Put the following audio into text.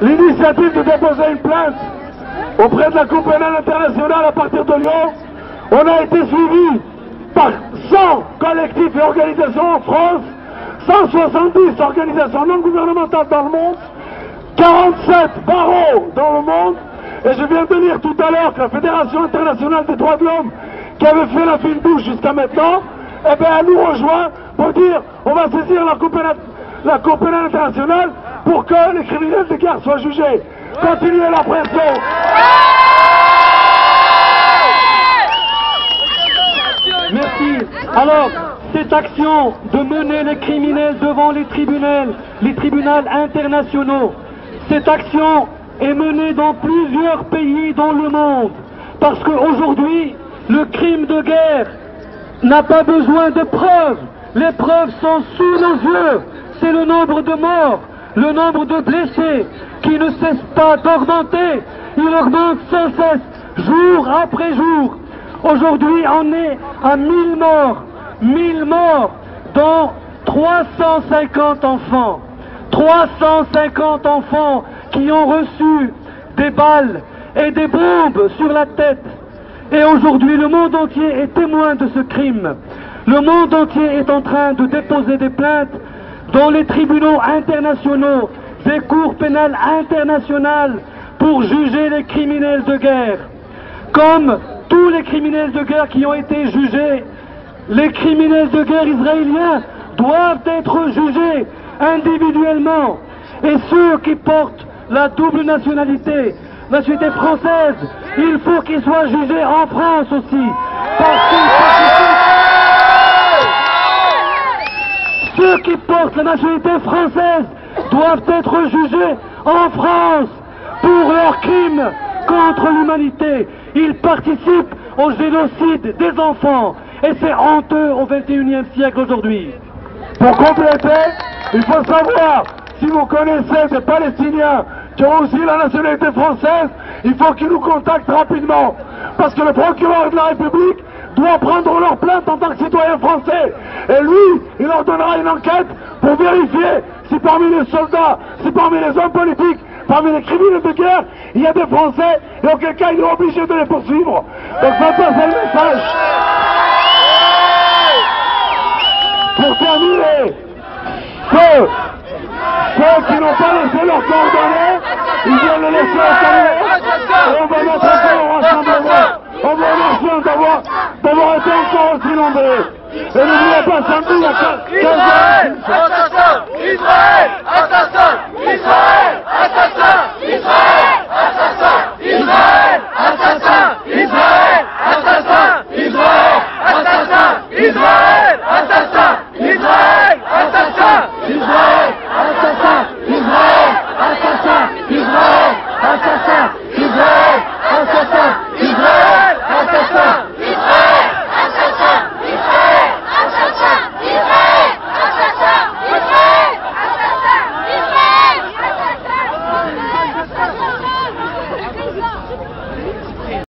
l'initiative de déposer une plainte auprès de la Cour pénale internationale à partir de Lyon. On a été suivi par 100 collectifs et organisations en France, 170 organisations non gouvernementales dans le monde, 47 barreaux dans le monde, et je viens de lire tout à l'heure que la Fédération internationale des droits de l'homme, qui avait fait la fine bouche jusqu'à maintenant, eh bien, elle nous rejoint pour dire on va saisir la Cour pénale internationale pour que les criminels de guerre soient jugés. Continuez la pression. Merci. Alors, cette action de mener les criminels devant les tribunaux internationaux, cette action est menée dans plusieurs pays dans le monde. Parce qu'aujourd'hui, le crime de guerre n'a pas besoin de preuves. Les preuves sont sous nos yeux. C'est le nombre de morts, le nombre de blessés qui ne cesse pas d'augmenter. Il augmente sans cesse, jour après jour. Aujourd'hui, on est à 1000 morts, dont 350 enfants. 350 enfants qui ont reçu des balles et des bombes sur la tête. Et aujourd'hui, le monde entier est témoin de ce crime. Le monde entier est en train de déposer des plaintes dans les tribunaux internationaux, des cours pénales internationales pour juger les criminels de guerre. Comme tous les criminels de guerre qui ont été jugés, les criminels de guerre israéliens doivent être jugés individuellement. Et ceux qui portent la double nationalité française, il faut qu'ils soient jugés en France aussi. Parce que ceux qui portent la nationalité française doivent être jugés en France pour leurs crimes contre l'humanité. Ils participent au génocide des enfants. Et c'est honteux au XXIe siècle aujourd'hui. Pour compléter, il faut savoir, si vous connaissez des Palestiniens qui ont aussi la nationalité française, il faut qu'ils nous contactent rapidement. Parce que le procureur de la République doit prendre leur plainte en tant que citoyen français. Et lui, il leur donnera une enquête pour vérifier si parmi les soldats, si parmi les hommes politiques, parmi les criminels de guerre, il y a des Français, et auquel cas il est obligé de les poursuivre. Donc maintenant, c'est le message. Pour terminer, ceux qui n'ont pas laissé leurs coordonnées, ils viennent les laisser au carrière, et on va mettre fin au rassemblement. On vous remercie d'avoir été encore aussi nombreux. Et n'oubliez pas, samedi, il y a 15 heures. Assassin Israël! Assassin Israël! Assassin Israël! Assassin Israël! Assassin Israël! Assassin Israël! Assassin Israël! Assassin Israël! Assassin Israël!